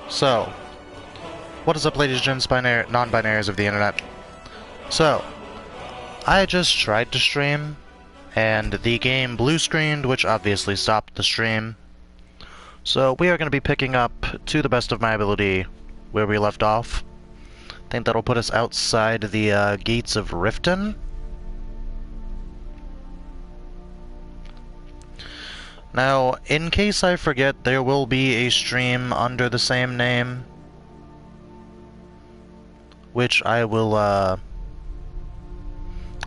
So, what is up, ladies and gents, non-binaries of the internet? So, I just tried to stream, and the game blue screened, which obviously stopped the stream. So, we are going to be picking up, to the best of my ability, where we left off. I think that'll put us outside the gates of Riften. Now, in case I forget, there will be a stream under the same name, which I will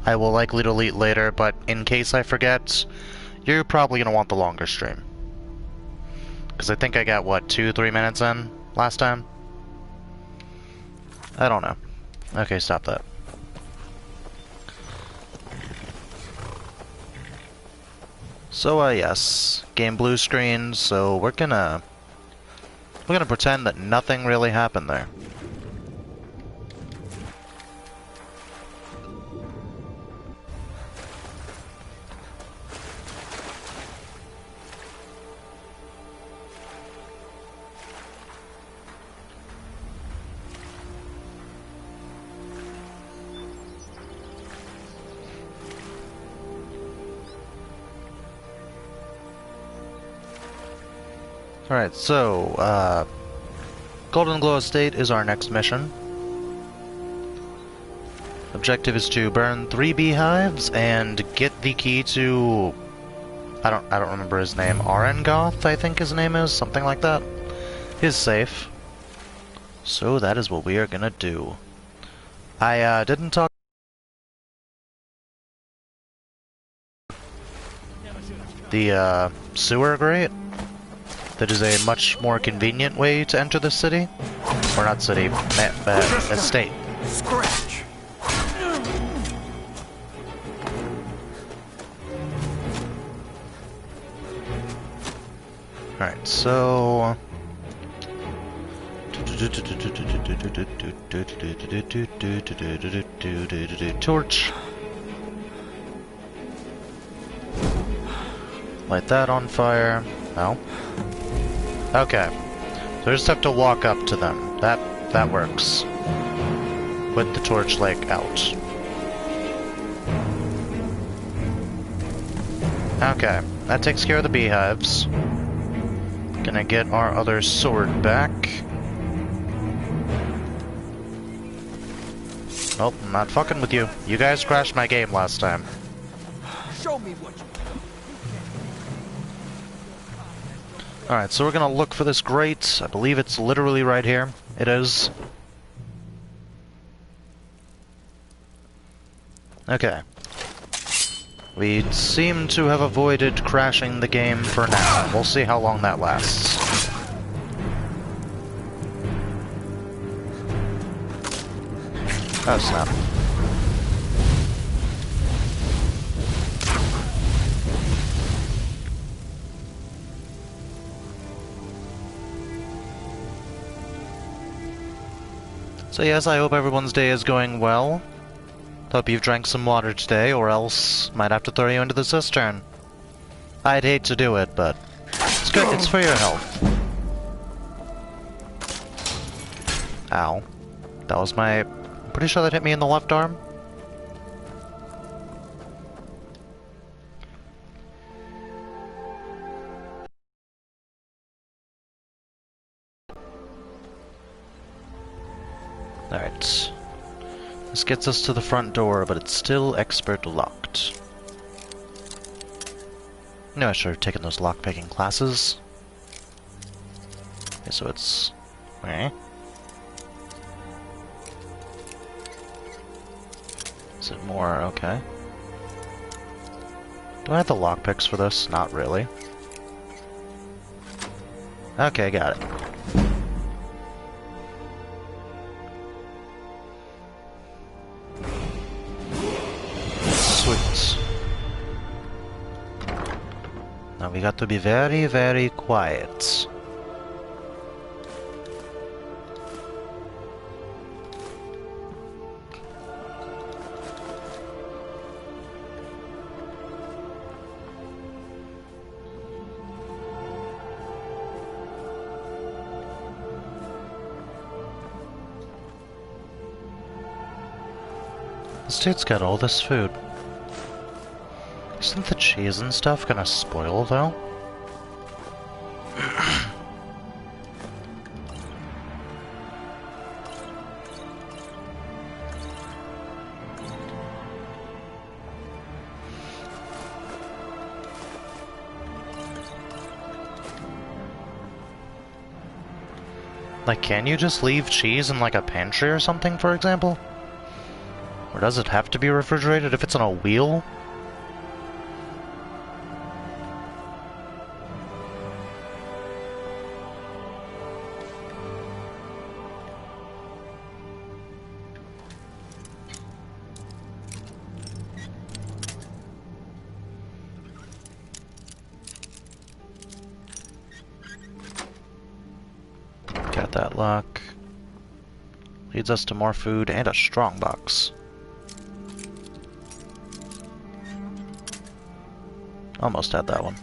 likely delete later, but in case I forget, you're probably gonna want the longer stream. Because I think I got, what, 2-3 minutes in last time? I don't know. Okay, stop that. So, yes, game blue screen, so we're gonna pretend that nothing really happened there. Alright, so, Golden Glow Estate is our next mission. Objective is to burn 3 beehives and get the key to... I don't remember his name. Arengoth, I think his name is, something like that. His safe. So that is what we are gonna do. I, didn't talk... The, sewer grate. That is a much more convenient way to enter the city. Or not city, estate. Scratch. Alright, so... Torch. Light that on fire. No. Okay. So I just have to walk up to them. That works. With the torch, like, out. Okay. That takes care of the beehives. Gonna get our other sword back. Nope, I'm not fucking with you. You guys crashed my game last time. Show me what you... Alright, so we're gonna look for this grate. I believe it's literally right here. It is. Okay. We seem to have avoided crashing the game for now. We'll see how long that lasts. Oh, snap. So yes, I hope everyone's day is going well. Hope you've drank some water today, or else might have to throw you into the cistern. I'd hate to do it, but it's good. It's for your health. Ow. That was my... I'm pretty sure that hit me in the left arm. Alright. This gets us to the front door, but it's still expert locked. No, I should have taken those lockpicking classes. Okay, so it's... Eh? Is it more? Okay. Do I have the lockpicks for this? Not really. Okay, got it. Sweet. Now we got to be very, very quiet. This dude's got all this food. Isn't the cheese and stuff gonna spoil, though? Like, can you just leave cheese in, like, a pantry or something, for example? Or does it have to be refrigerated if it's on a wheel? Got that lock. Leads us to more food and a strong box. Almost had that one.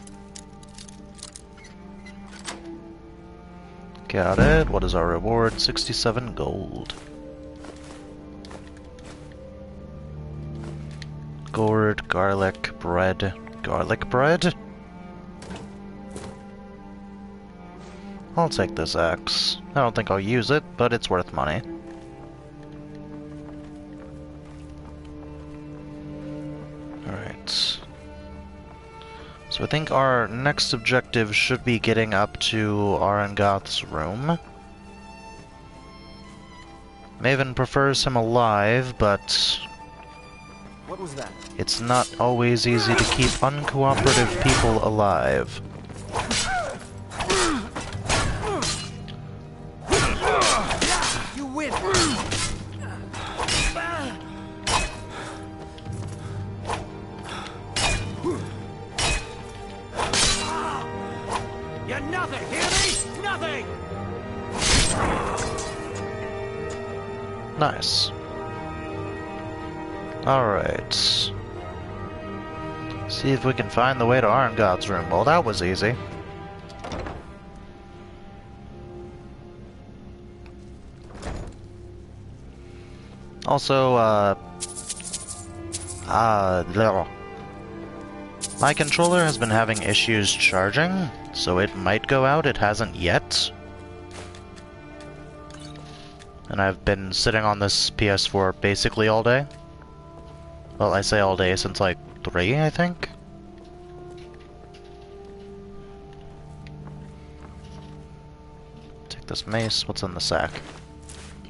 Got it. What is our reward? 67 gold. Gourd, garlic, bread. Garlic bread? I'll take this axe. I don't think I'll use it, but it's worth money. Alright. So I think our next objective should be getting up to Arangoth's room. Maven prefers him alive, but What was that? it's not always easy to keep uncooperative people alive. You win. You're nothing, hear me? Nothing! Nice. Alright. See if we can find the way to Arangoth's room. Well, that was easy. Also, my controller has been having issues charging, so it might go out. It hasn't yet. And I've been sitting on this PS4 basically all day. Well, I say all day since like 3, I think. Take this mace. What's in the sack?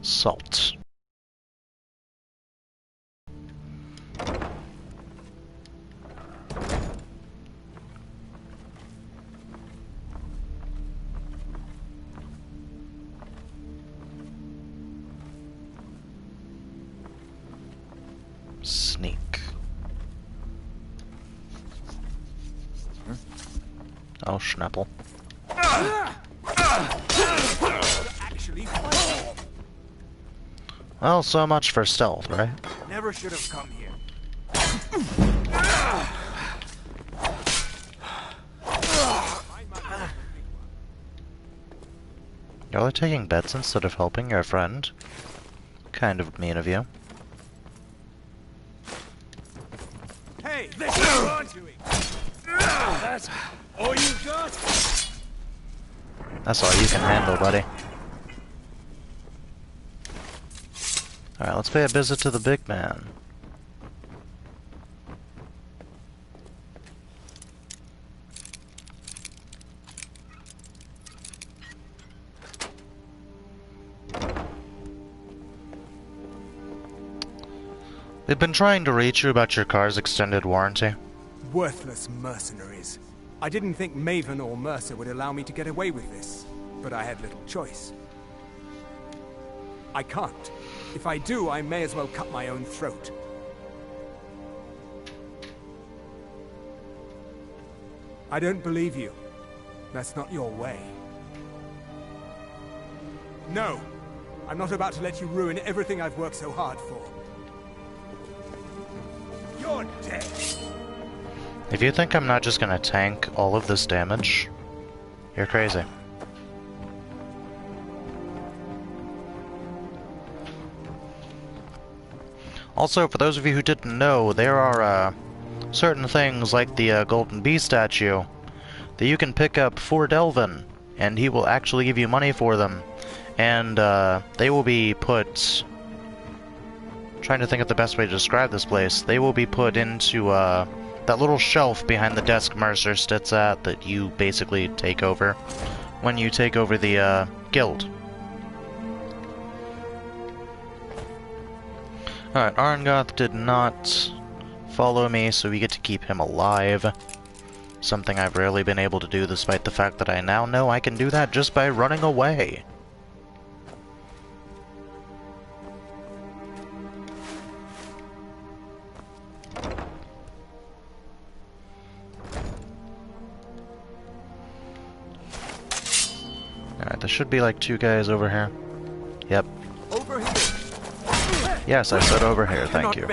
Salt. Sneak. Oh, Schnapple. Actually, Well, so much for stealth, right? never should have come here. Y'all are taking bets instead of helping your friend? Kind of mean of you. Hey, this is on to it. That's all you got? That's all you can handle, buddy. Alright, let's pay a visit to the big man. We've been trying to reach you about your car's extended warranty. Worthless mercenaries. I didn't think Maven or Mercer would allow me to get away with this, but I had little choice. I can't. If I do, I may as well cut my own throat. I don't believe you. That's not your way. No! I'm not about to let you ruin everything I've worked so hard for. You're dead! If you think I'm not just gonna tank all of this damage, you're crazy. Also, for those of you who didn't know, there are certain things like the golden bee statue that you can pick up for Delvin, and he will actually give you money for them. And they will be put... trying to think of the best way to describe this place. They will be put into that little shelf behind the desk Mercer sits at that you basically take over when you take over the guild. Alright, Arangoth did not follow me, so we get to keep him alive. Something I've rarely been able to do, despite the fact that I now know I can do that just by running away. Alright, there should be like 2 guys over here. Yep. Over here. Yes, I said over here, thank you.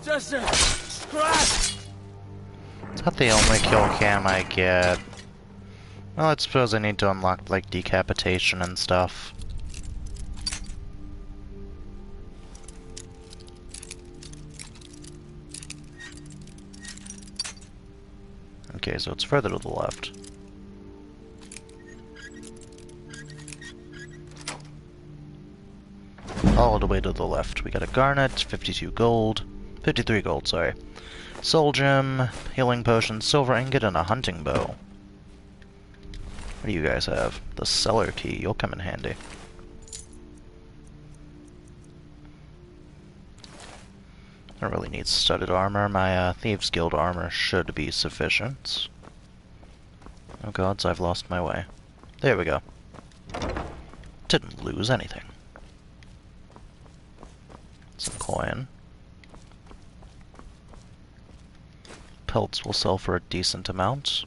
Just a scratch. Is that the only kill cam I get? Well, I suppose I need to unlock, like, decapitation and stuff. Okay, so it's further to the left. All the way to the left. We got a garnet, 52 gold. 53 gold, sorry. Soul gem, healing potion, silver ingot, and a hunting bow. What do you guys have? The cellar key. You'll come in handy. I don't really need studded armor. My Thieves Guild armor should be sufficient. Oh gods, I've lost my way. There we go. Didn't lose anything. Some coin. Pelts will sell for a decent amount.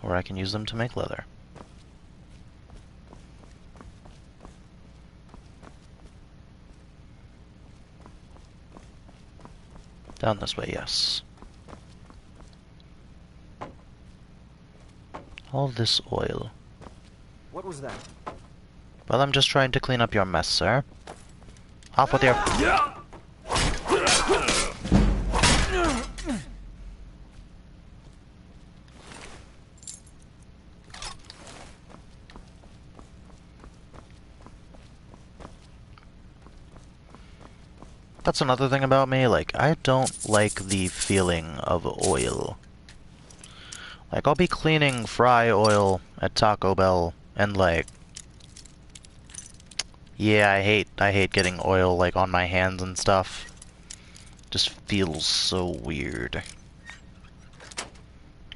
Or I can use them to make leather. Down this way, yes. All this oil. What was that? Well, I'm just trying to clean up your mess, sir. Off with your... That's another thing about me, like, I don't like the feeling of oil. Like, I'll be cleaning fry oil at Taco Bell, and like... yeah, I hate getting oil, like, on my hands and stuff. Just feels so weird.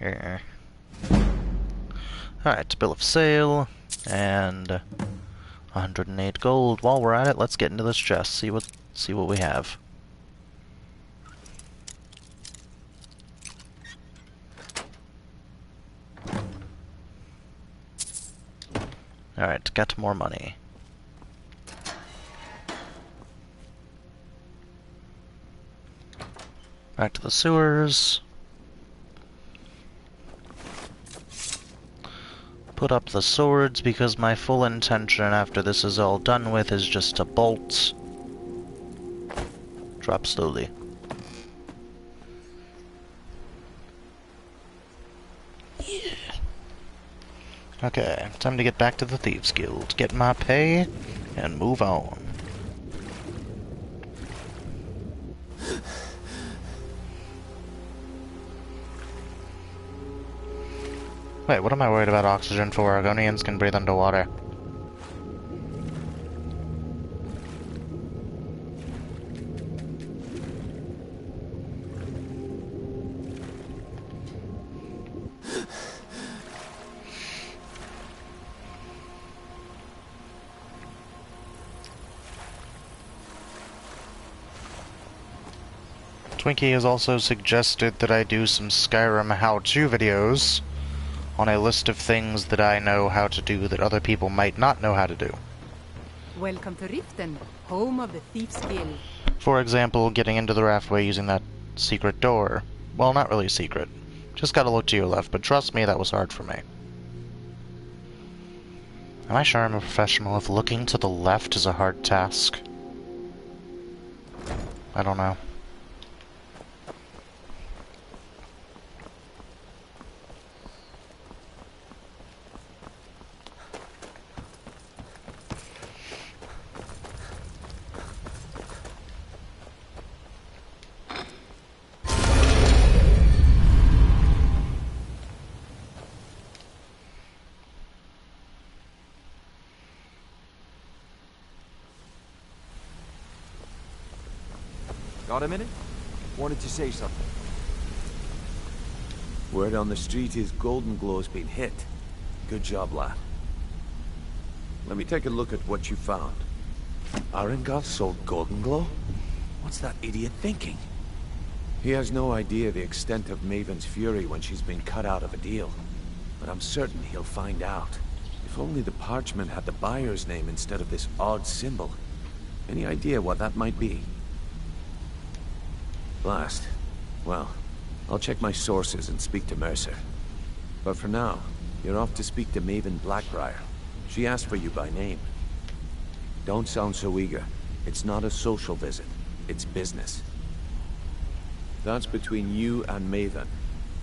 Yeah. Alright, bill of sale, and 108 gold. While we're at it, let's get into this chest, see what we have. Alright, got more money. Back to the sewers. Put up the swords because my full intention after this is all done with is just to bolt. Drop slowly. Yeah. Okay, time to get back to the Thieves Guild, get my pay, and move on. Wait, what am I worried about oxygen for? Argonians can breathe underwater. Twinkie has also suggested that I do some Skyrim how-to videos on a list of things that I know how to do that other people might not know how to do. Welcome to Riften, home of the Thieves Guild. For example, getting into the raftway using that secret door. Well, not really secret. Just gotta look to your left, but trust me, that was hard for me. Am I sure I'm a professional if looking to the left is a hard task? I don't know. Got a minute? Wanted to say something. Word on the street is Golden Glow's been hit. Good job, lad. Let me take a look at what you found. Arengar sold Golden Glow? What's that idiot thinking? He has no idea the extent of Maven's fury when she's been cut out of a deal. But I'm certain he'll find out. If only the parchment had the buyer's name instead of this odd symbol. Any idea what that might be? Blast. Well, I'll check my sources and speak to Mercer. But for now, you're off to speak to Maven Blackbriar. She asked for you by name. Don't sound so eager. It's not a social visit. It's business. That's between you and Maven,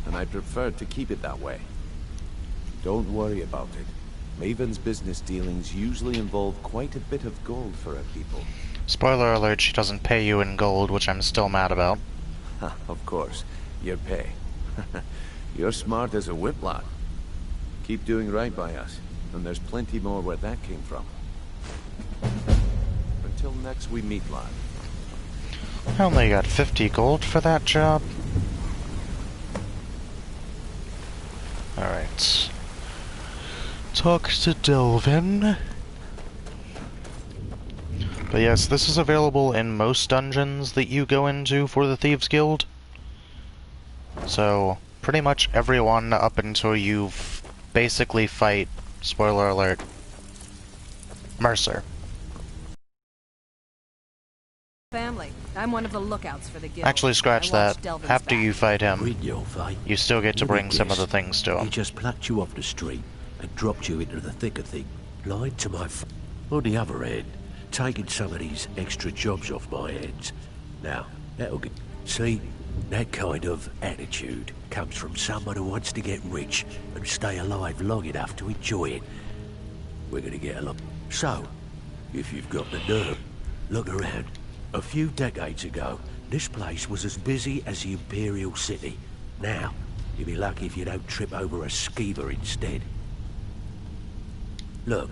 and I prefer to keep it that way. Don't worry about it. Maven's business dealings usually involve quite a bit of gold for her people. Spoiler alert, she doesn't pay you in gold, which I'm still mad about. Of course. Your pay. You're smart as a whip, lad. Keep doing right by us, and there's plenty more where that came from. Until next we meet, lad. I only got 50 gold for that job. Alright. Talk to Delvin. But yes, this is available in most dungeons that you go into for the Thieves Guild. So, pretty much everyone up until you basically fight, spoiler alert, Mercer. Family. I'm one of the lookouts for the guild. Actually, scratch that. After you fight him, you still get to bring some of the things to him. He just plucked you off the street and dropped you into the thick of things. Lied to my On the other hand, taking some of these extra jobs off my hands. Now, that'll get... See, that kind of attitude comes from someone who wants to get rich and stay alive long enough to enjoy it. We're gonna get along. So, if you've got the nerve, look around. A few decades ago, this place was as busy as the Imperial City. Now, you'll be lucky if you don't trip over a skeever instead. Look,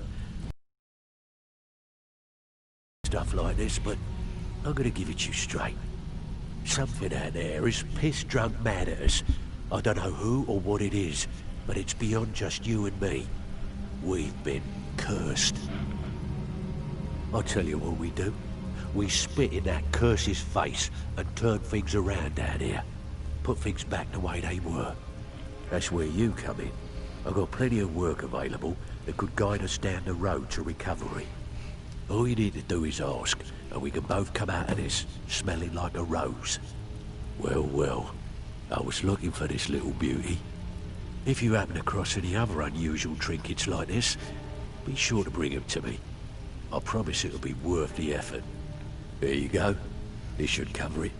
stuff like this, but I'm gonna give it to you straight. Something out there is piss-drunk mad at us. I don't know who or what it is, but it's beyond just you and me. We've been cursed. I'll tell you what we do. We spit in that curse's face and turn things around down here. Put things back the way they were. That's where you come in. I've got plenty of work available that could guide us down the road to recovery. All you need to do is ask, and we can both come out of this smelling like a rose. Well, well, I was looking for this little beauty. If you happen across any other unusual trinkets like this, be sure to bring them to me. I promise it'll be worth the effort. There you go. This should cover it.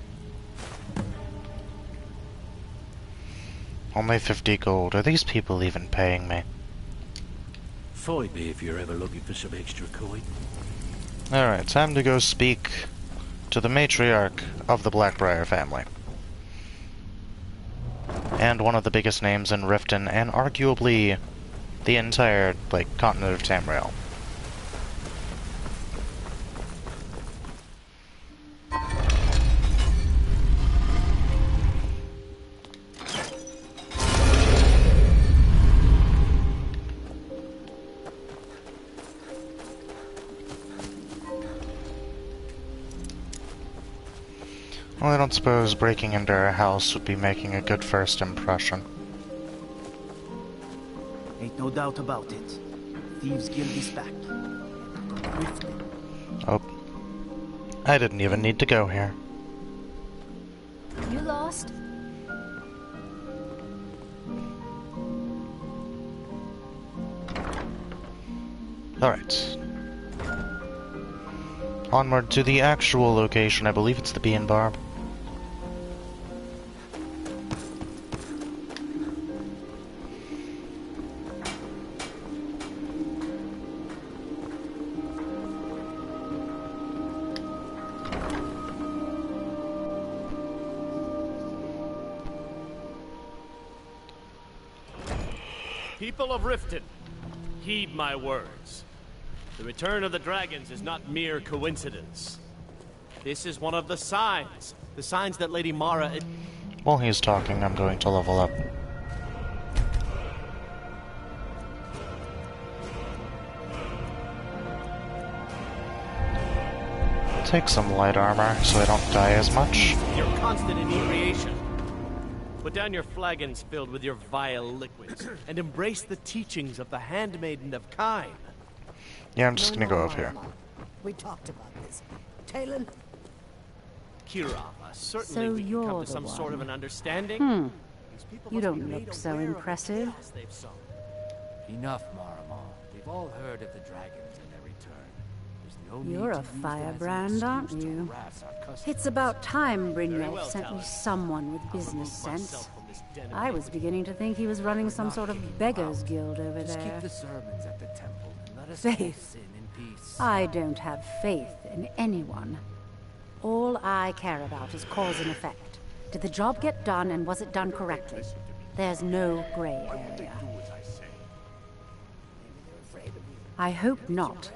Only 50 gold. Are these people even paying me? Find me if you're ever looking for some extra coin. Alright, time to go speak to the matriarch of the Blackbriar family. And one of the biggest names in Riften, and arguably the entire, continent of Tamriel. Well, I don't suppose breaking into her house would be making a good first impression. Ain't no doubt about it. Thieves Guild is back. Oh. I didn't even need to go here. You lost? Alright. Onward to the actual location. I believe it's the Bee and Barb. People of Riften, heed my words. The return of the dragons is not mere coincidence. This is one of the signs that Lady Mara... While he's talking, I'm going to level up. Take some light armor so I don't die as much. Your constant inebriation. Put down your flagons filled with your vile liquids, and embrace the teachings of the Handmaiden of Kine. Yeah, I'm just gonna go up here. We talked about this. Talon? Kirava, certainly So we can you're come to the some one. sort of an understanding. These people You must don't be made look so aware of the impressive. paths they've sown. Enough, Marama. We've all heard of the dragons and their return. There's no need You're to a use that as an firebrand, aren't excuse to you? harass our customers. It's about time Very Brynjolf well, sent me Talon. someone with I'll business remove sense. myself from this den of I was iniquity. beginning to think he was running some sort of beggars guild over Just there. keep the sermons at the temple and let us all Faith. sin in peace. I don't have faith in anyone. All I care about is cause and effect. Did the job get done, and was it done correctly? There's no gray area. I hope not.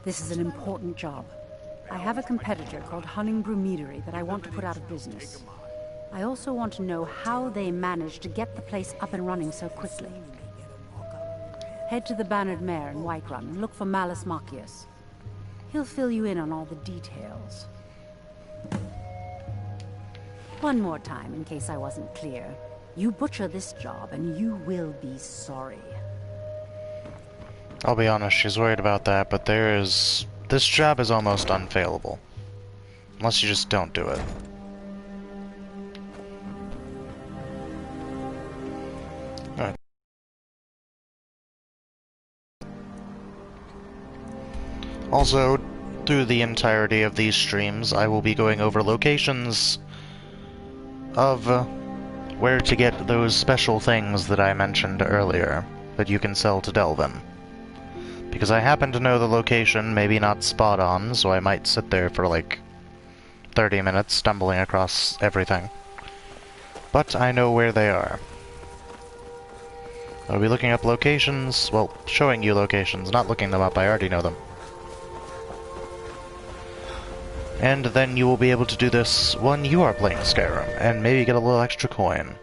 This is an important job. I have a competitor called Hunningbrew Meadery that I want to put out of business. I also want to know how they managed to get the place up and running so quickly. Head to the Bannered Mare in Whiterun and look for Malus Macius. He'll fill you in on all the details. One more time, in case I wasn't clear. You butcher this job, and you will be sorry. I'll be honest, she's worried about that, but this job is almost unfailable. Unless you just don't do it. Alright. Also, through the entirety of these streams, I will be going over locations of where to get those special things that I mentioned earlier that you can sell to Delvin. Because I happen to know the location, maybe not spot on, so I might sit there for like 30 minutes stumbling across everything. But I know where they are. I'll be looking up locations, well, showing you locations, not looking them up, I already know them. And then you will be able to do this when you are playing Skyrim, and maybe get a little extra coin.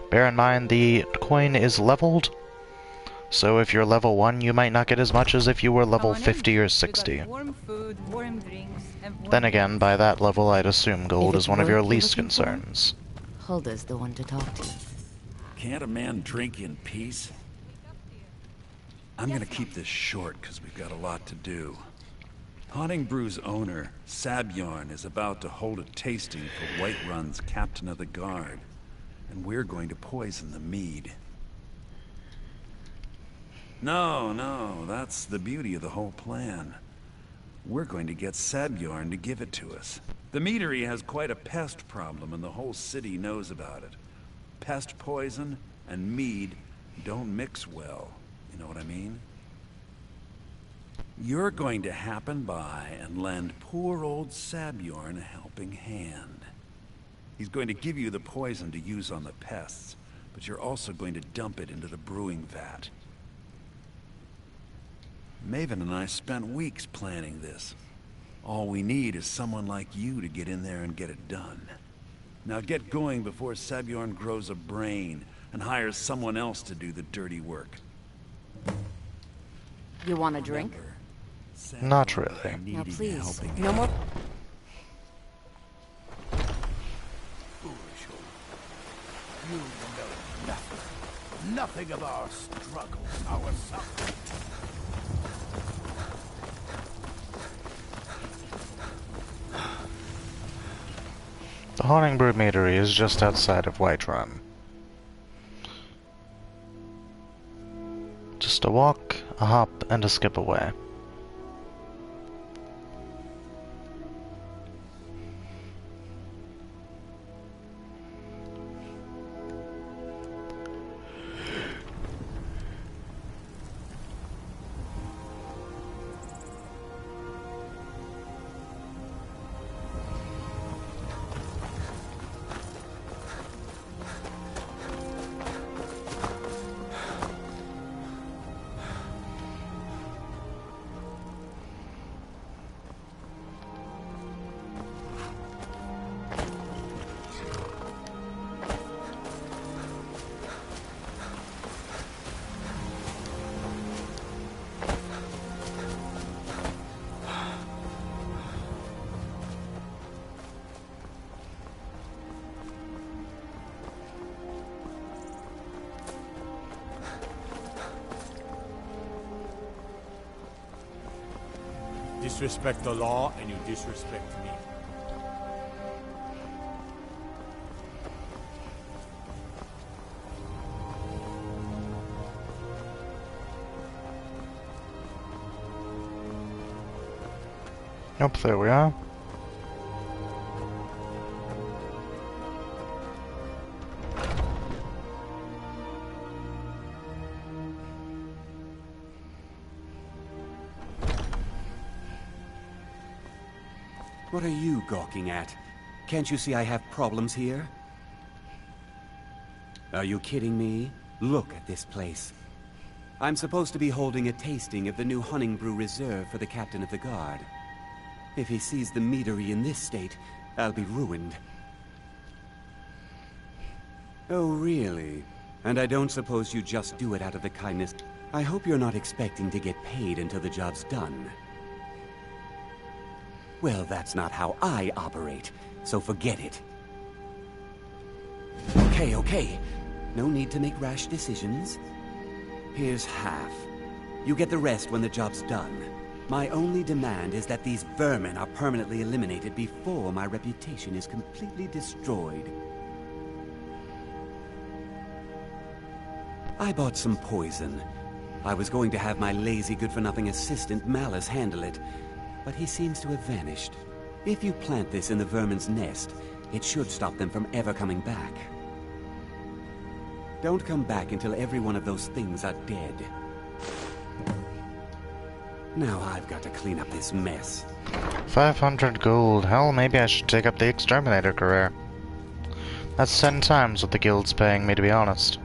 Bear in mind, the coin is leveled, so if you're level 1, you might not get as much as if you were level 50 or 60. Warm food, warm drinks, and Then again, by that level, I'd assume gold If is it's one of your work you're least looking for? concerns. Hulda's the one to talk to. Can't a man drink in peace? I'm gonna keep this short because we've got a lot to do. Honningbrew's owner, Sabjorn, is about to hold a tasting for Whiterun's captain of the guard, and we're going to poison the mead. No, that's the beauty of the whole plan. We're going to get Sabjorn to give it to us. The meadery has quite a pest problem, and the whole city knows about it. Pest poison and mead don't mix well. You know what I mean? You're going to happen by and lend poor old Sabjorn a helping hand. He's going to give you the poison to use on the pests, but you're also going to dump it into the brewing vat. Maven and I spent weeks planning this. All we need is someone like you to get in there and get it done. Now get going before Sabjorn grows a brain and hires someone else to do the dirty work. You want a drink? Not really. Now please, helping no more... You know nothing. Nothing of our struggles, our suffering. The Honningbrew Meadery is just outside of Whiterun. Just a walk, a hop, and a skip away. disrespect the law, and you disrespect me. Yep, there we are. What are you gawking at? Can't you see I have problems here? Are you kidding me? Look at this place. I'm supposed to be holding a tasting of the new Hunting Brew Reserve for the Captain of the Guard. If he sees the meadery in this state, I'll be ruined. Oh, really? And I don't suppose you just do it out of the kindness. I hope you're not expecting to get paid until the job's done. Well, that's not how I operate, so forget it. Okay. No need to make rash decisions. Here's half. You get the rest when the job's done. My only demand is that these vermin are permanently eliminated before my reputation is completely destroyed. I bought some poison. I was going to have my lazy good-for-nothing assistant Malice handle it, but he seems to have vanished. If you plant this in the vermin's nest, it should stop them from ever coming back. Don't come back until every one of those things are dead. Now I've got to clean up this mess. 500 gold. Hell, maybe I should take up the exterminator career. That's 10 times what the guild's paying me, to be honest.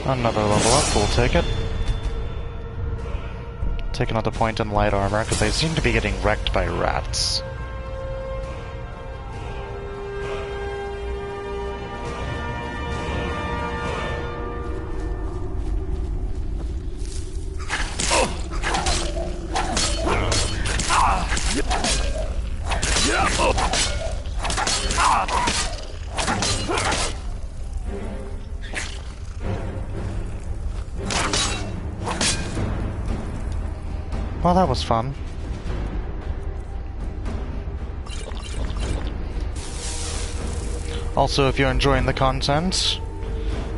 Another level up, we'll take it. Take another point in light armor, because they seem to be getting wrecked by rats. Well, that was fun. Also, if you're enjoying the content,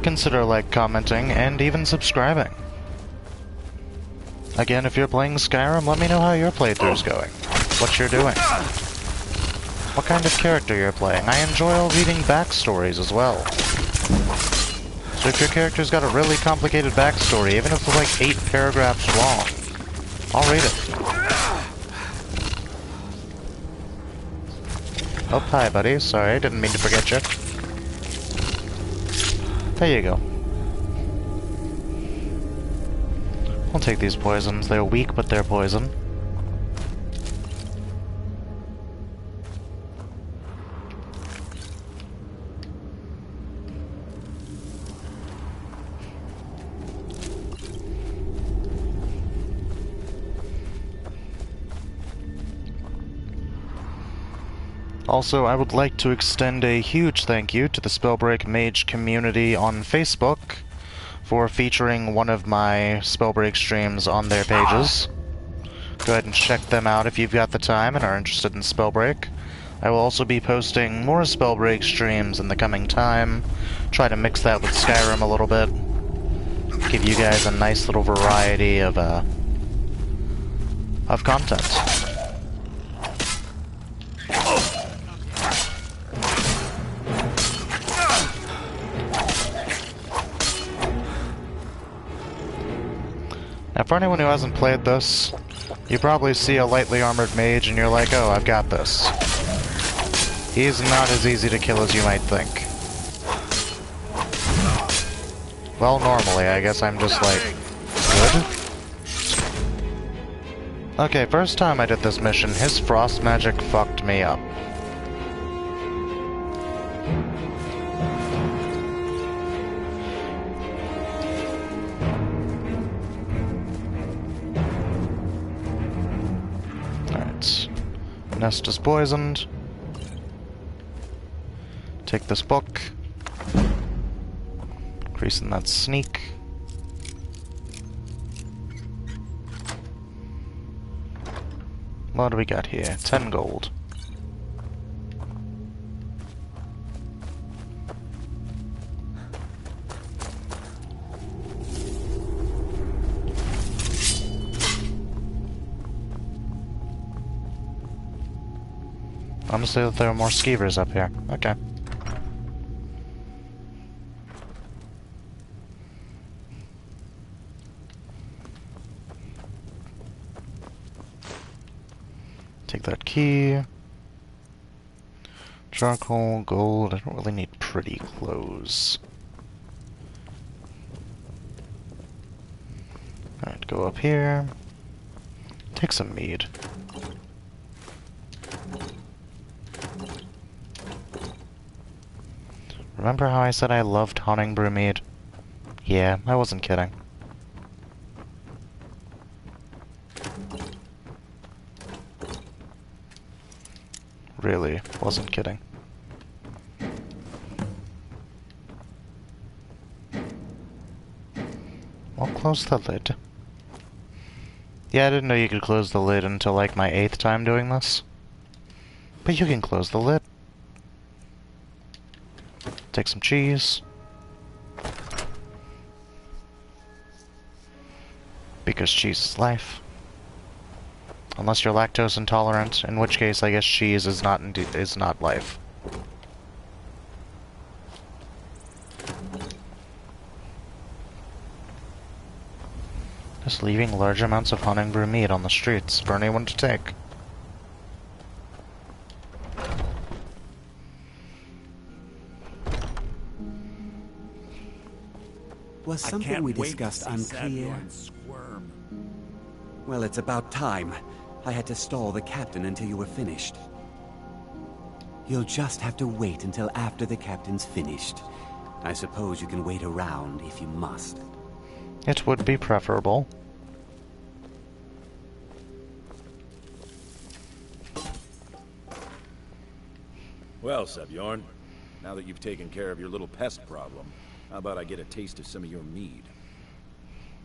consider commenting, and even subscribing. Again, if you're playing Skyrim, let me know how your playthrough's going. What you're doing. What kind of character you're playing. I enjoy reading backstories as well. So if your character's got a really complicated backstory, even if it's like 8 paragraphs long, I'll read it. Oh, hi, buddy. Sorry, didn't mean to forget you. There you go. I'll take these poisons. They're weak, but they're poison. Also, I would like to extend a huge thank you to the Spellbreak Mage community on Facebook for featuring one of my Spellbreak streams on their pages. Go ahead and check them out if you've got the time and are interested in Spellbreak. I will also be posting more Spellbreak streams in the coming time. Try to mix that with Skyrim a little bit. Give you guys a nice little variety of content. Now, for anyone who hasn't played this, you probably see a lightly armored mage and you're like, oh, I've got this. He's not as easy to kill as you might think. Well, normally, I guess I'm just like, good? Okay, first time I did this mission, his frost magic fucked me up. Nest is poisoned. Take this book. Increasing that sneak. What do we got here? 10 gold. Honestly, that there are more skeevers up here. Okay. Take that key. Charcoal, gold. I don't really need pretty clothes. Alright, go up here. Take some mead. Remember how I said I loved Honning Brew mead? Yeah, I wasn't kidding. Really, wasn't kidding. I'll close the lid. Yeah, I didn't know you could close the lid until like my 8th time doing this. But you can close the lid. Take some cheese. Because cheese is life. Unless you're lactose intolerant, in which case I guess cheese is not life. Just leaving large amounts of Honning Brew meat on the streets for anyone to take. Was something we discussed unclear? Well, it's about time. I had to stall the captain until you were finished. You'll just have to wait until after the captain's finished. I suppose you can wait around if you must. It would be preferable. Well, Sebjorn, now that you've taken care of your little pest problem, how about I get a taste of some of your mead?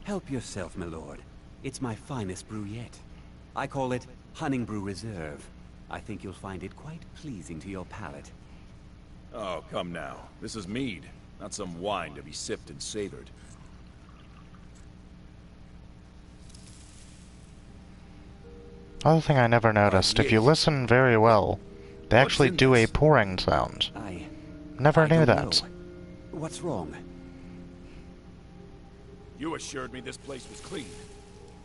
Help yourself, my lord. It's my finest brew yet. I call it Honning Brew Reserve. I think you'll find it quite pleasing to your palate. Oh, come now. This is mead, not some wine to be sipped and savored. Other thing I never noticed, if you listen very well, they actually do a pouring sound. Never knew that. What's wrong? You assured me this place was clean.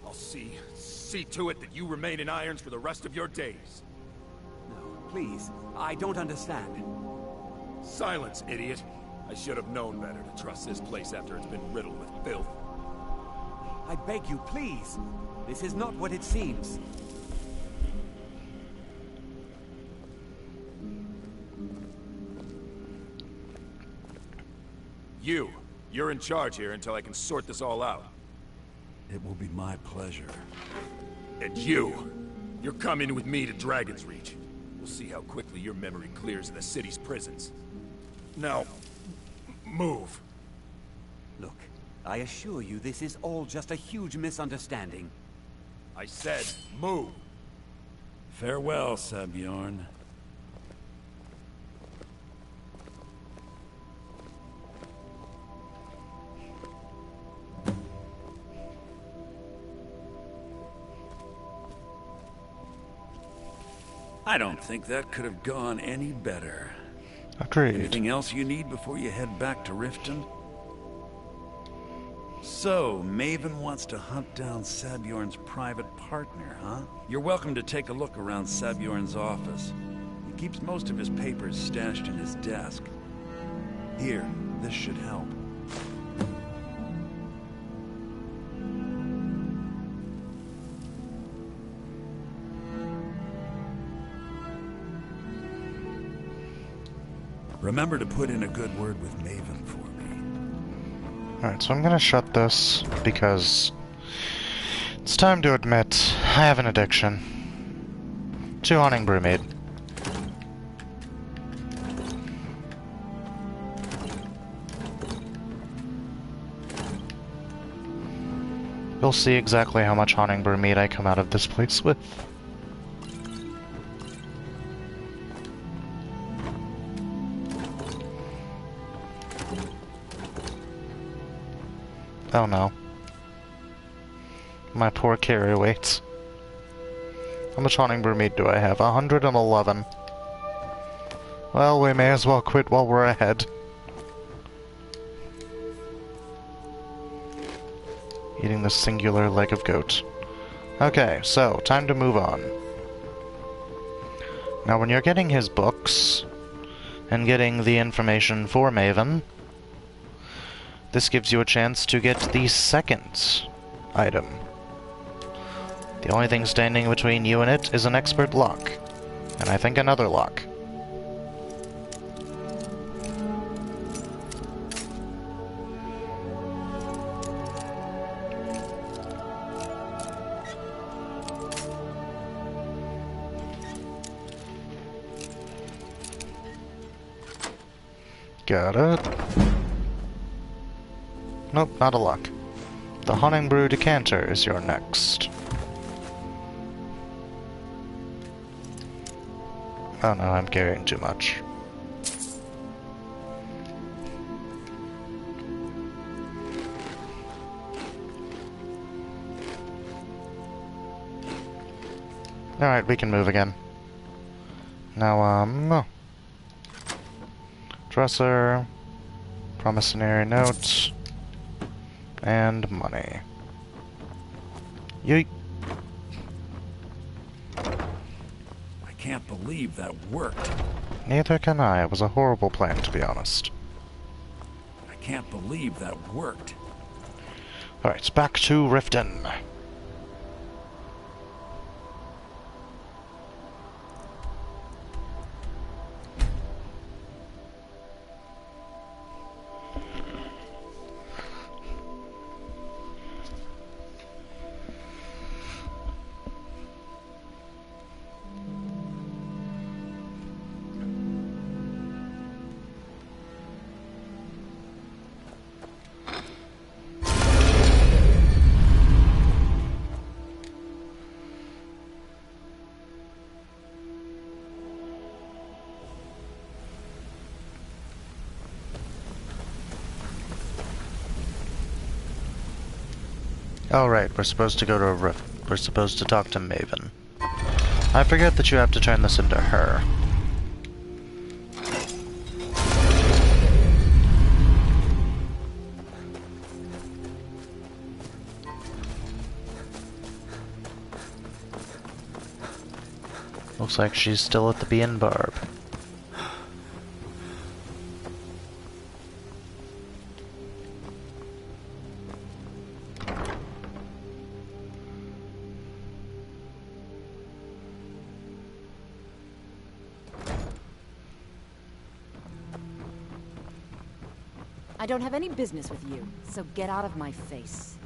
I'll see to it that you remain in irons for the rest of your days. No, please. I don't understand. Silence, idiot. I should have known better to trust this place after it's been riddled with filth. I beg you, please. This is not what it seems. You're in charge here until I can sort this all out. It will be my pleasure. And you're coming with me to Dragon's Reach. We'll see how quickly your memory clears in the city's prisons. Now, move. Look, I assure you this is all just a huge misunderstanding. I said, move. Farewell, Sebjorn. I don't think that could have gone any better. Agreed. Anything else you need before you head back to Riften? So, Maven wants to hunt down Sabjorn's private partner, huh? You're welcome to take a look around Sabjorn's office. He keeps most of his papers stashed in his desk. Here, this should help. Remember to put in a good word with Maven for me. Alright, so I'm gonna shut this because it's time to admit I have an addiction. 2 hunting brew mead. You'll see exactly how much hunting brew mead I come out of this place with. Oh no. My poor carry weights. How much hunting brew mead do I have? 111. Well, we may as well quit while we're ahead. Eating the singular leg of goat. Okay, so, time to move on. Now, when you're getting his books, and getting the information for Maven, this gives you a chance to get the second item. The only thing standing between you and it is an expert lock. And I think another lock. Got it. Nope, not a lock. The Hunting Brew Decanter is your next. Oh no, I'm carrying too much. Alright, we can move again. Now, dresser, promissory note, and money. Yeet. I can't believe that worked. Neither can I. It was a horrible plan, to be honest. I can't believe that worked. Alright, back to Riften. Oh right, we're supposed to go to a rift. We're supposed to talk to Maven. I forget that you have to turn this into her. Looks like she's still at the Bee and Barb. I don't have any business with you, so get out of my face.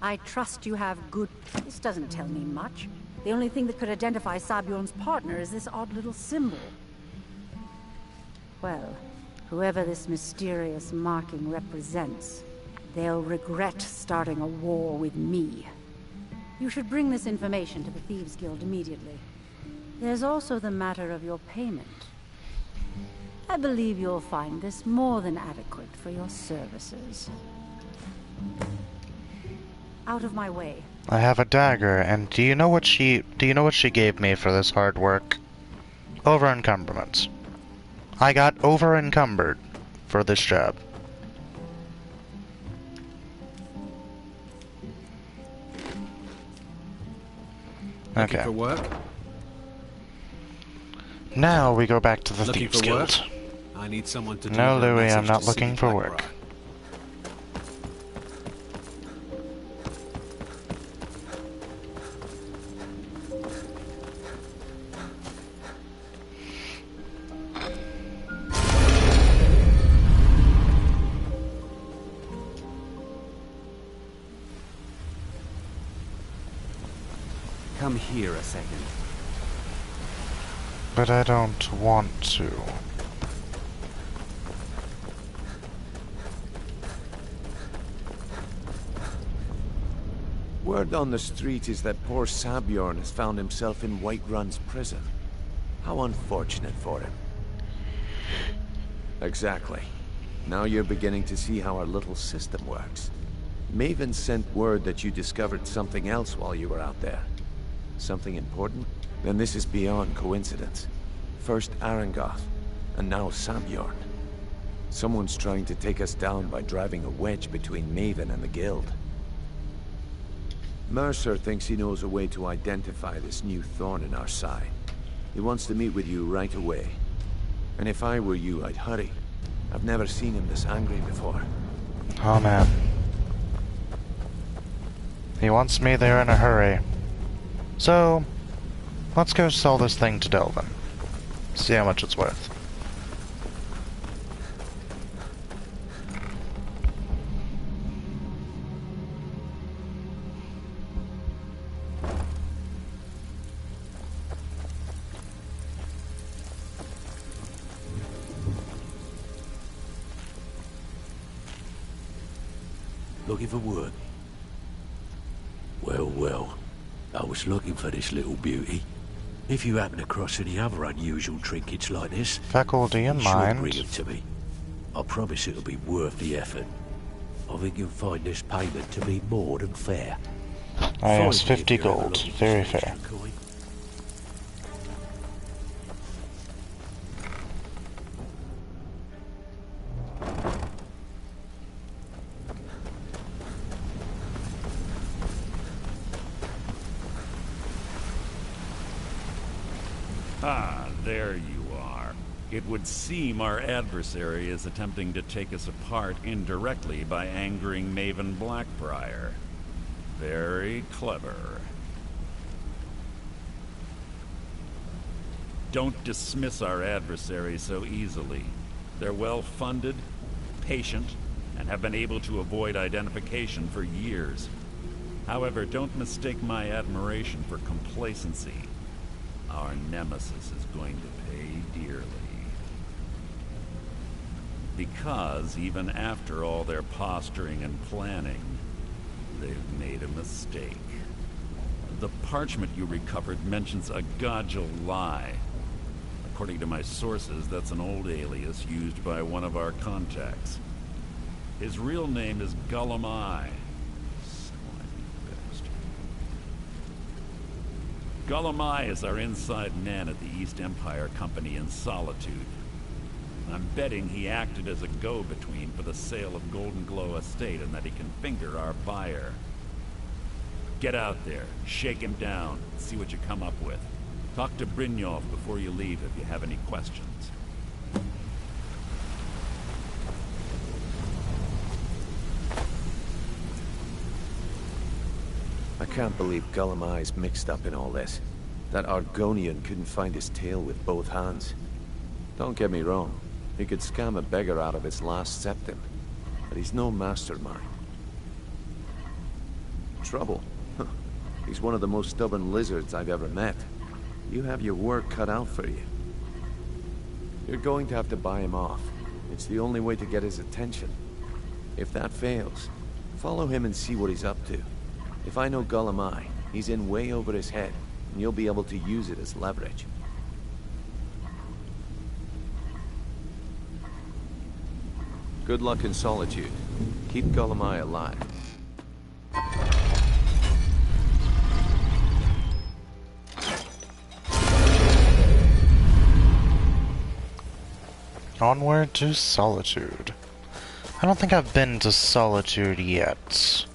I trust you have good... This doesn't tell me much. The only thing that could identify Sabjorn's partner is this odd little symbol. Well, whoever this mysterious marking represents, they'll regret starting a war with me. You should bring this information to the Thieves Guild immediately. There's also the matter of your payment. I believe you'll find this more than adequate for your services. Out of my way. I have a dagger, and do you know what she gave me for this hard work? Over-encumberments. I got over-encumbered for this job. Looking Okay. for work? Now we go back to the Looking Thieves for work? Guild. I need someone to No, deliver a Louis, I'm message not to looking City for Blackbriar. work. Come here a second. But I don't want to. Word on the street is that poor Sabjorn has found himself in Whiterun's prison. How unfortunate for him. Exactly. Now you're beginning to see how our little system works. Maven sent word that you discovered something else while you were out there. Something important? Then this is beyond coincidence. First Arangoth, and now Sabjorn. Someone's trying to take us down by driving a wedge between Maven and the Guild. Mercer thinks he knows a way to identify this new thorn in our side. He wants to meet with you right away. And if I were you, I'd hurry. I've never seen him this angry before. Oh man. He wants me there in a hurry. So, let's go sell this thing to Delvin. See how much it's worth. Looking for work? Well, well. I was looking for this little beauty. If you happen across any other unusual trinkets like this, faculty in be sure to mind. bring them to me. I promise it'll be worth the effort. I think you'll find this payment to be more than fair. I asked 50 gold. Very fair. Ah, there you are. It would seem our adversary is attempting to take us apart indirectly by angering Maven Blackbriar. Very clever. Don't dismiss our adversary so easily. They're well-funded, patient, and have been able to avoid identification for years. However, don't mistake my admiration for complacency. Our nemesis is going to pay dearly. Because even after all their posturing and planning, they've made a mistake. The parchment you recovered mentions a Godjal lie. According to my sources, that's an old alias used by one of our contacts. His real name is Gullum Eye. Gullum Eye is our inside man at the East Empire Company in Solitude. I'm betting he acted as a go-between for the sale of Golden Glow Estate and that he can finger our buyer. Get out there, shake him down, see what you come up with. Talk to Brynjolf before you leave if you have any questions. I can't believe Gullum Eye's mixed up in all this. That Argonian couldn't find his tail with both hands. Don't get me wrong, he could scam a beggar out of his last septim, but he's no mastermind. Trouble? He's one of the most stubborn lizards I've ever met. You have your work cut out for you. You're going to have to buy him off. It's the only way to get his attention. If that fails, follow him and see what he's up to. If I know Gullum Eye, he's in way over his head, and you'll be able to use it as leverage. Good luck in Solitude. Keep Gullum Eye alive. Onward to Solitude. I don't think I've been to Solitude yet.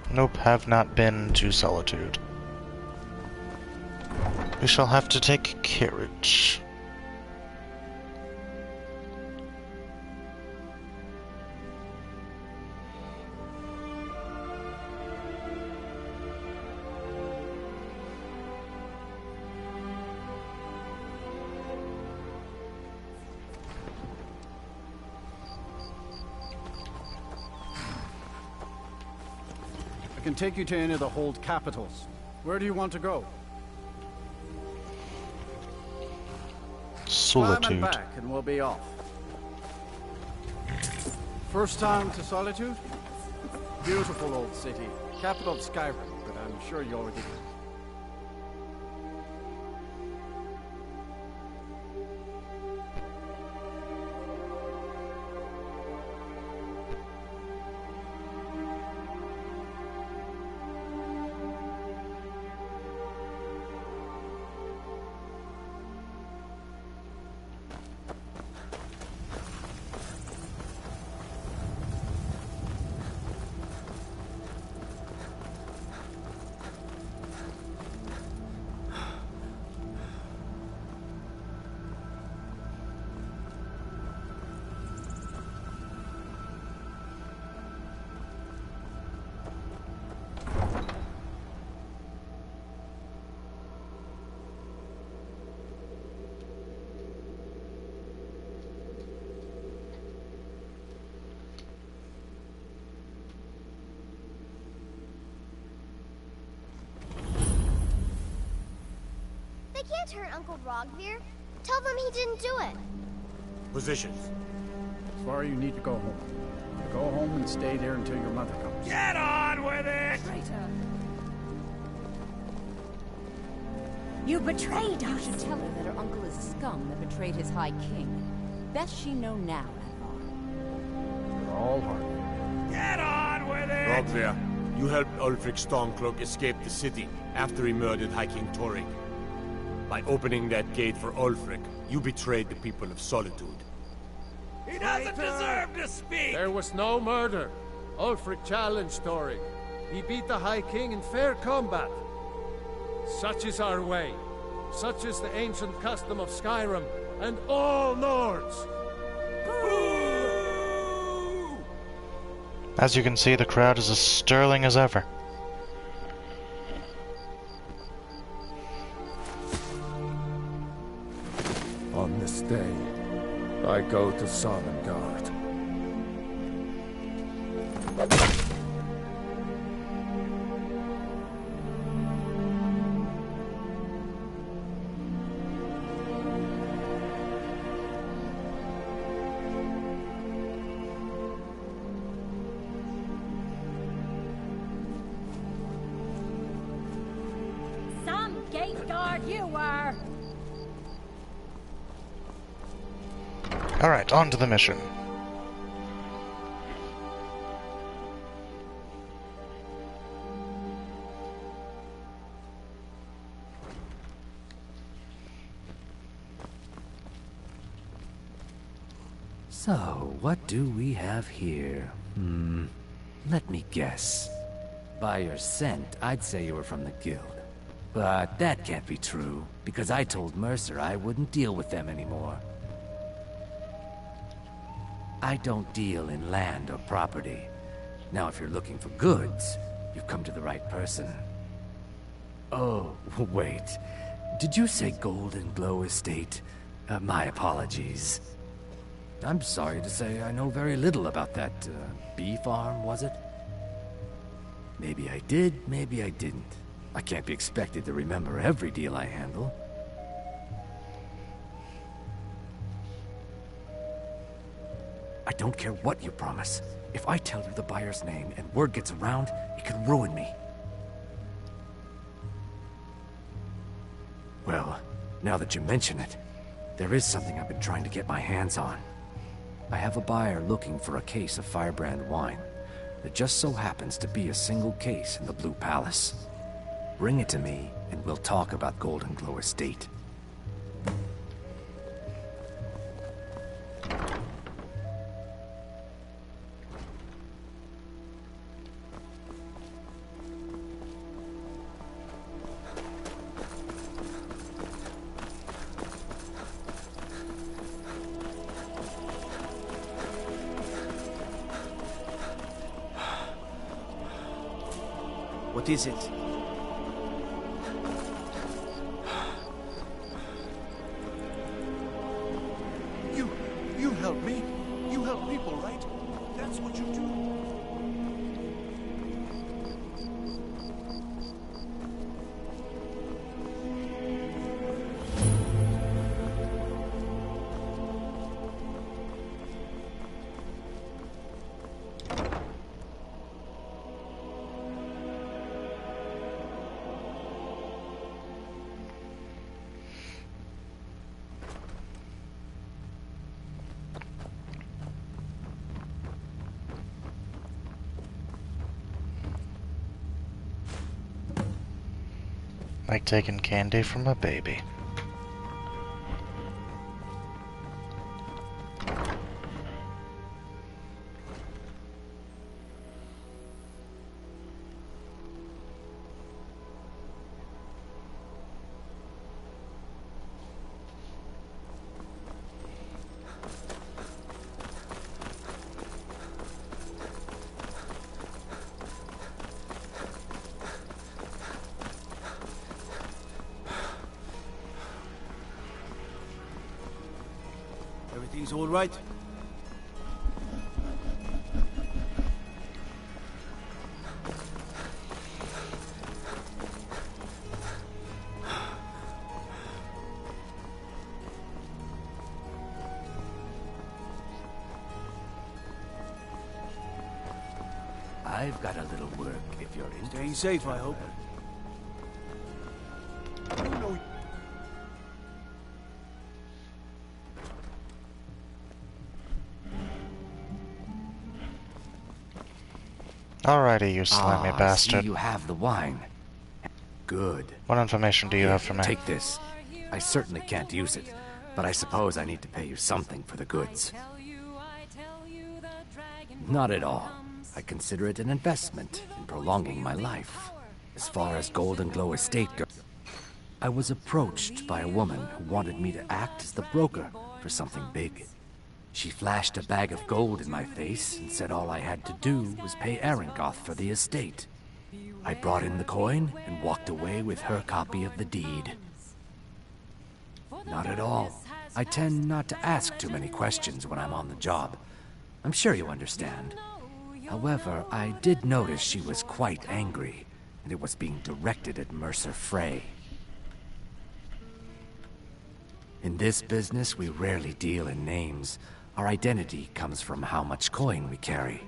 Nope, have not been to Solitude. We shall have to take carriage. 。can take you to any of the hold capitals. Where do you want to go? Solitude. Climb and back, and we'll be off. First time to Solitude? Beautiful old city. Capital of Skyrim, but I'm sure you already know. They can't hurt Uncle Rogvir. Tell them he didn't do it. Positions. Sorry, you need to go home. Go home and stay there until your mother comes. Get on with it! Traitor! You betrayed us! You should tell her that her uncle is a scum that betrayed his High King. Best she know now, Advar. You're all hard. Get on with it! Rogvir, you helped Ulfric Stormcloak escape the city after he murdered High King Torrig. By opening that gate for Ulfric, you betrayed the people of Solitude. He doesn't deserve to speak! There was no murder. Ulfric challenged Torrig. He beat the High King in fair combat. Such is our way. Such is the ancient custom of Skyrim and all Nords. As you can see, the crowd is as sterling as ever. On this day, I go to Sovngarde. Some gate guard you were! Alright, on to the mission. So, what do we have here? Let me guess. By your scent, I'd say you were from the guild. But that can't be true, because I told Mercer I wouldn't deal with them anymore. I don't deal in land or property. Now, if you're looking for goods, you've come to the right person. Oh, wait. Did you say Golden Glow Estate? My apologies. I'm sorry to say I know very little about that, bee farm, was it? Maybe I did, maybe I didn't. I can't be expected to remember every deal I handle. I don't care what you promise. If I tell you the buyer's name and word gets around, it can ruin me. Well, now that you mention it, there is something I've been trying to get my hands on. I have a buyer looking for a case of Firebrand wine. There just so happens to be a single case in the Blue Palace. Bring it to me, and we'll talk about Golden Glow Estate. What is it? You help me. You help people, right? That's what you do. Like taking candy from a baby. Everything's all right? I've got a little work if you're interested. Staying safe, I hope. Alrighty, you slimy bastard. I see you have the wine. Good. What information do you have for me? Take this. I certainly can't use it, but I suppose I need to pay you something for the goods. Not at all. I consider it an investment in prolonging my life. As far as Golden Glow Estate goes, I was approached by a woman who wanted me to act as the broker for something big. She flashed a bag of gold in my face and said all I had to do was pay Arangoth for the estate. I brought in the coin and walked away with her copy of the deed. Not at all. I tend not to ask too many questions when I'm on the job. I'm sure you understand. However, I did notice she was quite angry, and it was being directed at Mercer Frey. In this business, we rarely deal in names. Our identity comes from how much coin we carry.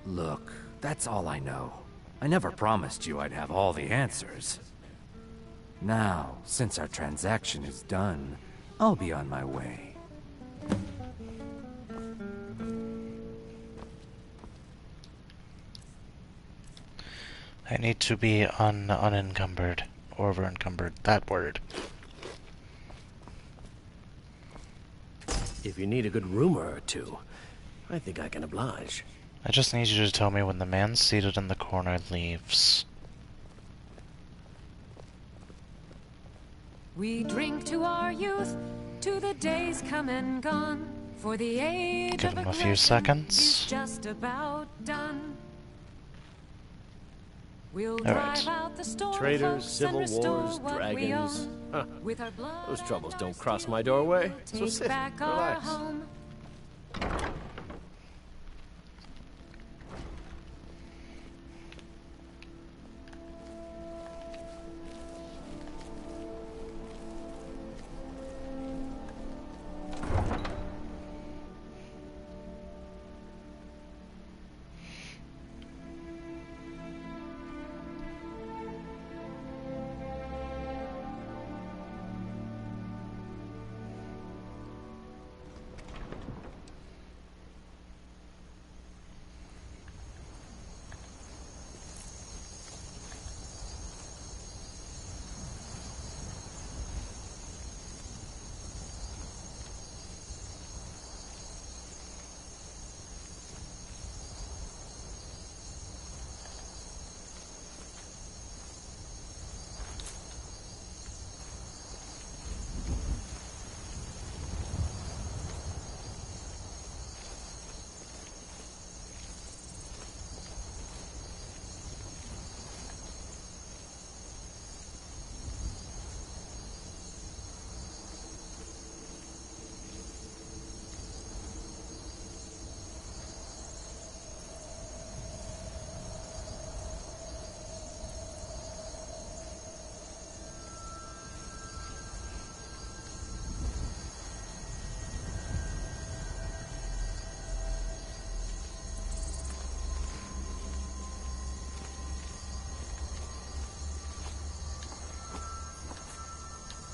Look, that's all I know. I never promised you I'd have all the answers. Now, since our transaction is done, I'll be on my way. I need to be unencumbered. Over-encumbered. That word. If you need a good rumor or two, I think I can oblige. I just need you to tell me when the man seated in the corner leaves. We drink to our youth, to the days come and gone, for the age Give of him a few aggression seconds. is just about done. We'll All drive right. out the storm Traitors, folks civil and restore wars, what dragons. we own. Huh. With our blood Those troubles don't cross my doorway. So take sit, back our relax. home.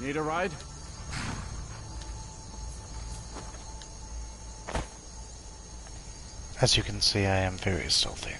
Need a ride? As you can see, I am very stealthy.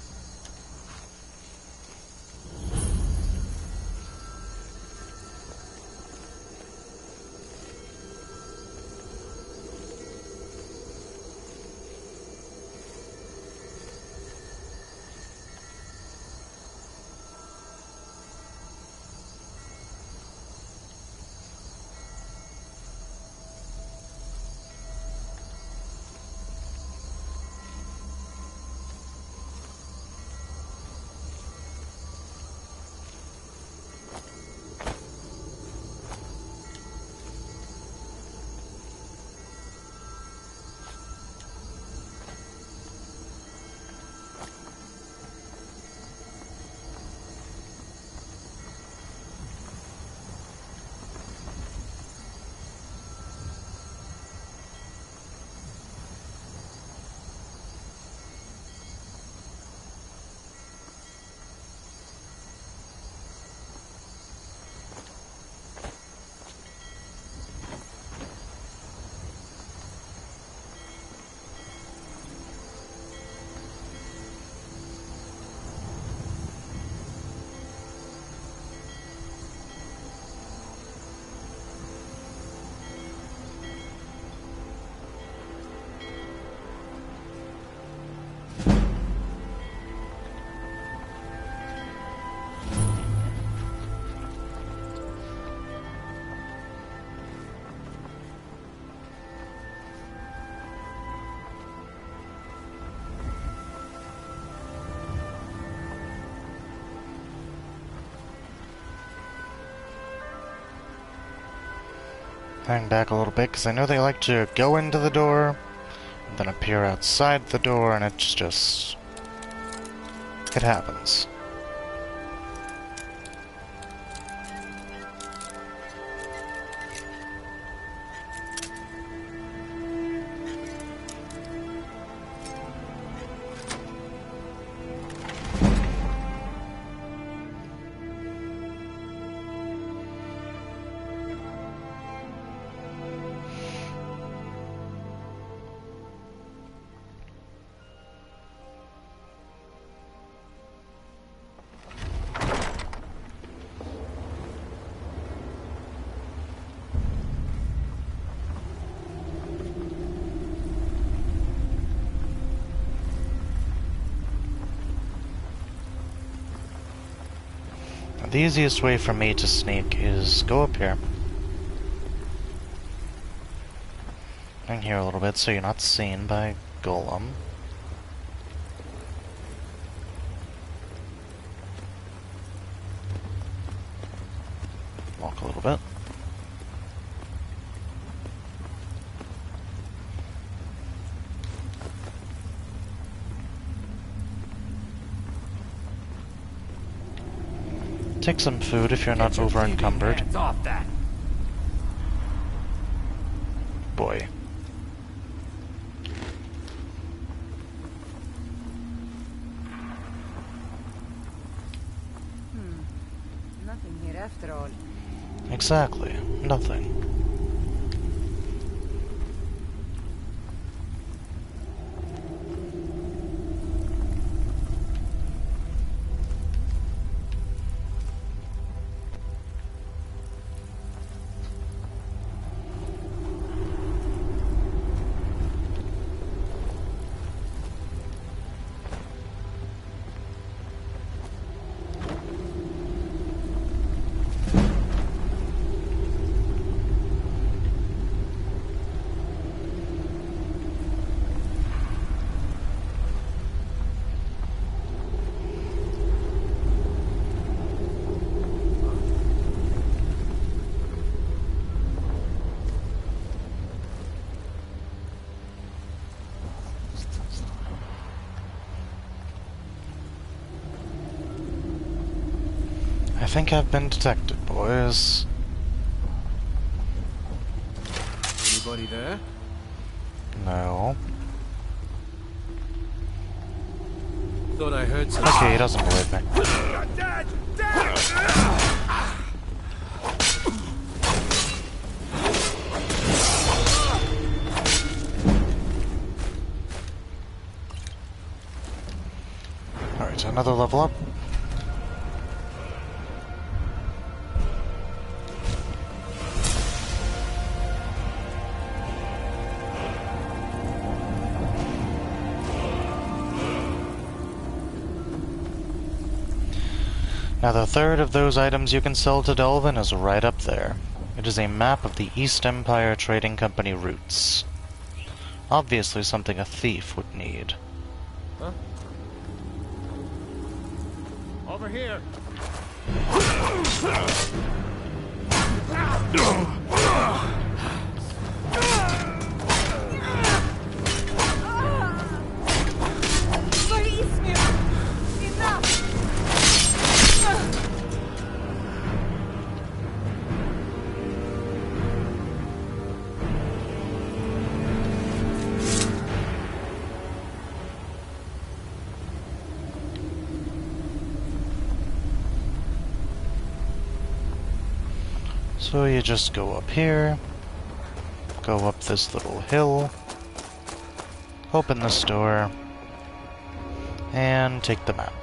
Hang back a little bit, because I know they like to go into the door, and then appear outside the door, and it's just... it happens. The easiest way for me to sneak is go up here. Hang here a little bit so you're not seen by Golem. Walk a little bit. Take some food if you're not over encumbered. Boy. Nothing here after all. Exactly. Nothing. I think I've been detected, boys. Anybody there? No. Thought I heard something. Okay, he doesn't believe me. Alright, another level up. Now the third of those items you can sell to Delvin is right up there. It is a map of the East Empire Trading Company routes. Obviously something a thief would need. Huh? Over here! So you just go up here, go up this little hill, open this door, and take the map.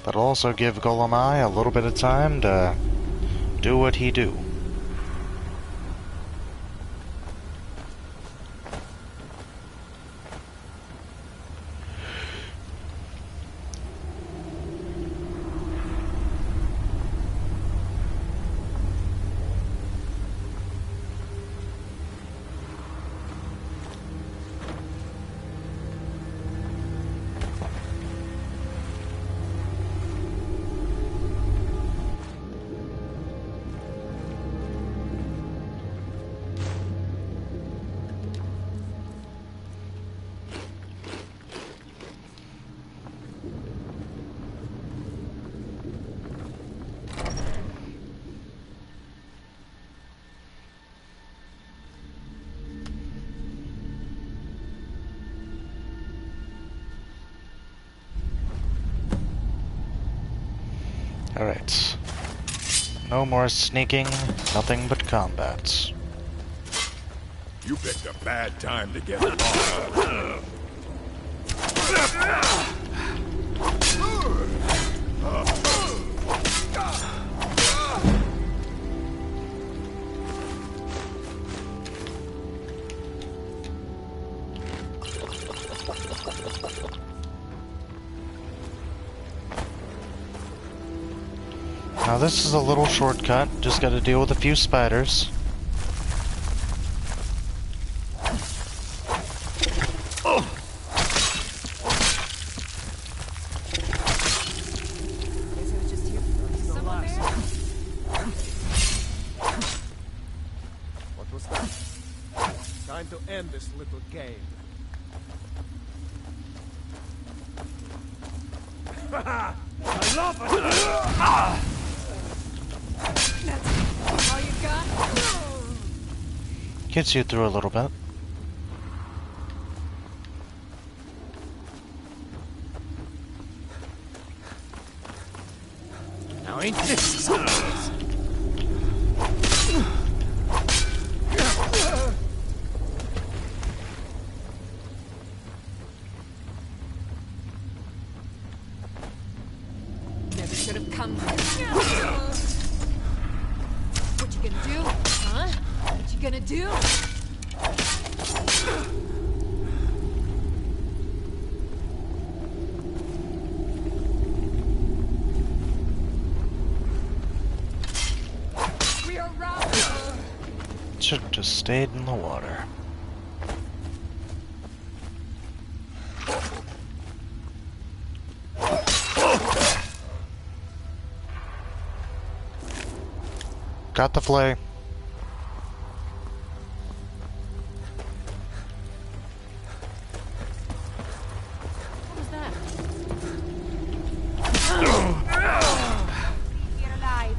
That'll also give Golemai a little bit of time to do what he do. Alright. No more sneaking, nothing but combat. You picked a bad time to get lost. Now this is a little shortcut, just gotta deal with a few spiders. What was that? Time to end this little game. I love it! That's all you got? Gets you through a little bit. Now ain't this something? Never should have come here. What you gonna do? Huh? What you gonna do? We are robbed. Should have just stayed in the water. Got the flay. What was that? You're alive.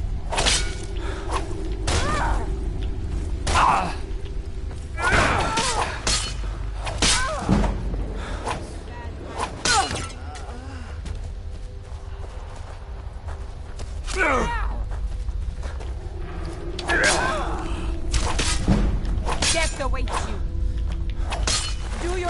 Death awaits you. Do your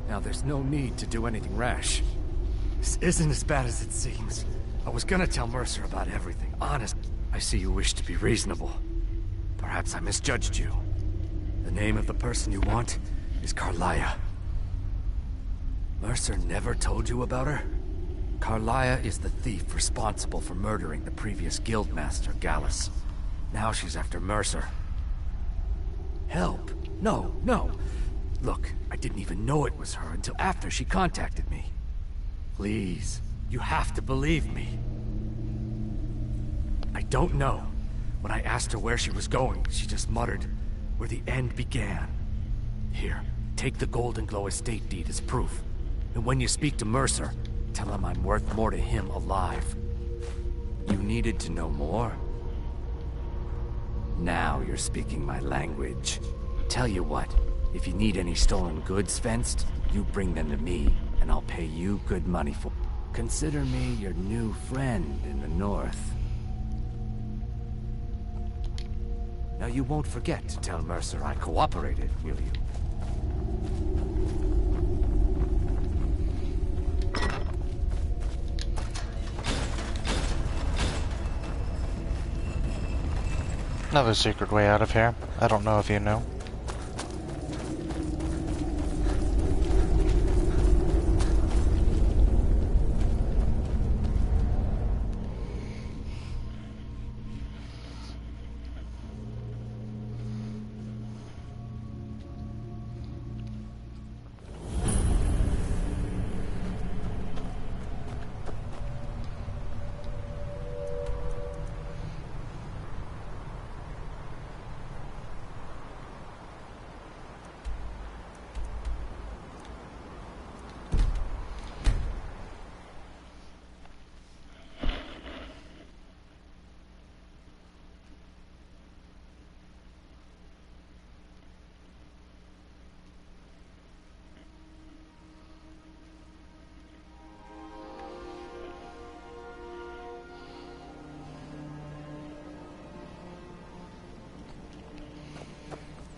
Now there's no need to do anything rash. This isn't as bad as it seems. I was gonna tell Mercer about everything, honest. I see you wish to be reasonable. Perhaps I misjudged you. The name of the person you want is Carlia. Mercer never told you about her? Carlia is the thief responsible for murdering the previous guildmaster, Gallus. Now she's after Mercer. Help? No, no. Look, I didn't even know it was her until after she contacted me. Please, you have to believe me. I don't know. When I asked her where she was going, she just muttered, where the end began. Here, take the Golden Glow estate deed as proof. And when you speak to Mercer, tell him I'm worth more to him alive. You needed to know more? Now you're speaking my language. Tell you what, if you need any stolen goods fenced, you bring them to me, and I'll pay you good money for. Consider me your new friend in the north. Now you won't forget to tell Mercer I cooperated, will you? Another secret way out of here. I don't know if you know.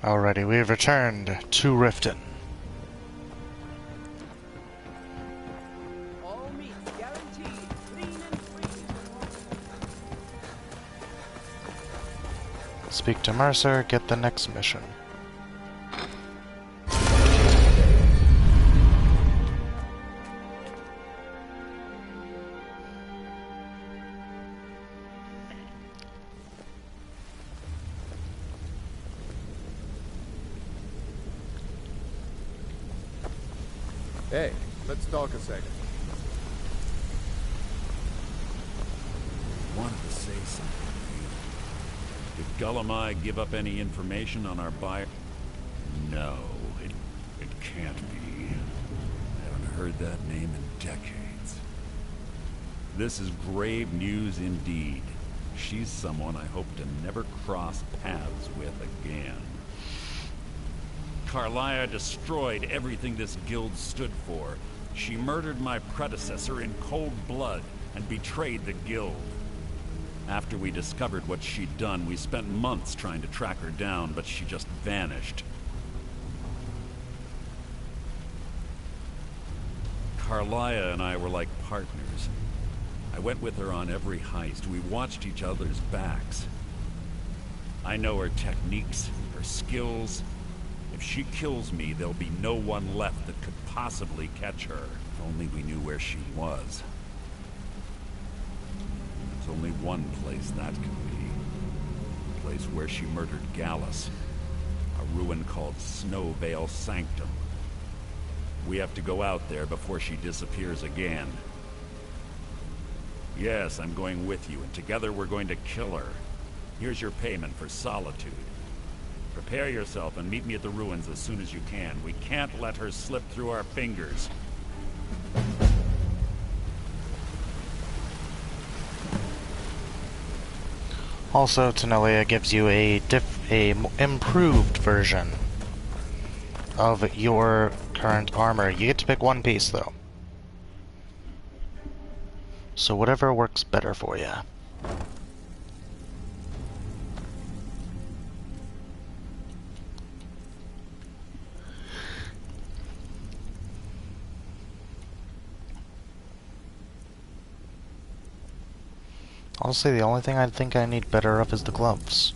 Alrighty, we've returned to Riften. Speak to Mercer, get the next mission. Hey, let's talk a second. Wanted to say something. Did Gullamai give up any information on our buyer? No, it can't be. I haven't heard that name in decades. This is grave news indeed. She's someone I hope to never cross paths with again. Carlia destroyed everything this guild stood for. She murdered my predecessor in cold blood and betrayed the guild. After we discovered what she'd done, we spent months trying to track her down, but she just vanished. Carlia and I were like partners. I went with her on every heist. We watched each other's backs. I know her techniques, her skills. If she kills me, there'll be no one left that could possibly catch her. If only we knew where she was. There's only one place that could be. The place where she murdered Gallus. A ruin called Snowvale Sanctum. We have to go out there before she disappears again. Yes, I'm going with you, and together we're going to kill her. Here's your payment for solitude. Prepare yourself and meet me at the ruins as soon as you can. We can't let her slip through our fingers. Also, Tenelia gives you a improved version of your current armor. You get to pick one piece, though. So whatever works better for you. Honestly, the only thing I think I need better of is the gloves.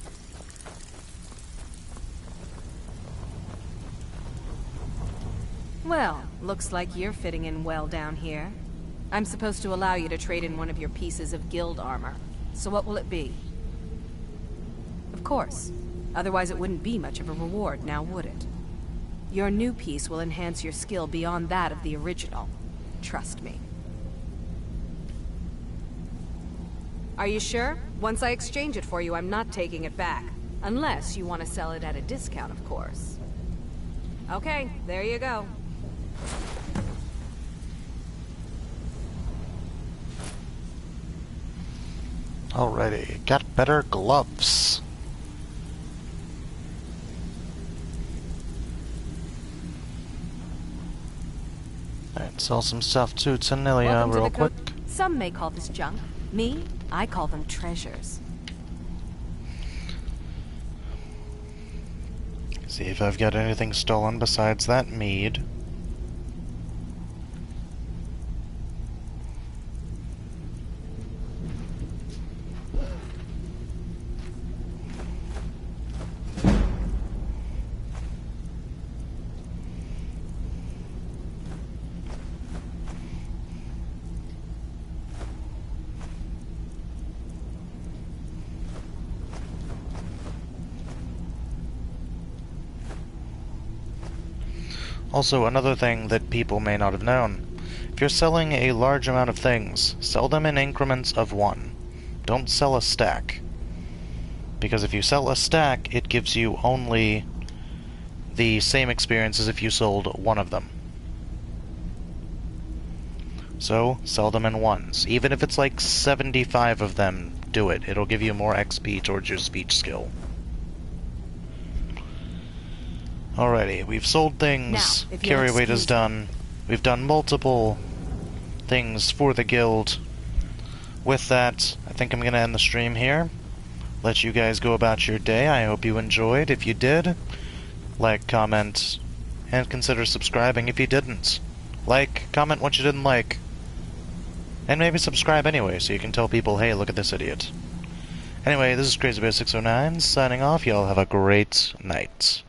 Well, looks like you're fitting in well down here. I'm supposed to allow you to trade in one of your pieces of guild armor. So what will it be? Of course. Otherwise it wouldn't be much of a reward, now would it? Your new piece will enhance your skill beyond that of the original. Trust me. Are you sure? Once I exchange it for you, I'm not taking it back. Unless you want to sell it at a discount, of course. Okay, there you go. Alrighty, got better gloves. Alright, sell some stuff to Tenelia real quick. Some may call this junk. Me, I call them treasures. See if I've got anything stolen besides that mead. Also, another thing that people may not have known. If you're selling a large amount of things, sell them in increments of 1. Don't sell a stack. Because if you sell a stack, it gives you only the same experience as if you sold one of them. So, sell them in ones. Even if it's like 75 of them, do it. It'll give you more XP towards your speech skill. Alrighty, we've sold things, carry weight is done, we've done multiple things for the guild. With that, I think I'm going to end the stream here, let you guys go about your day. I hope you enjoyed. If you did, like, comment, and consider subscribing if you didn't. Like, comment what you didn't like. And maybe subscribe anyway, so you can tell people, hey, look at this idiot. Anyway, this is CrazyBear609, signing off. Y'all have a great night.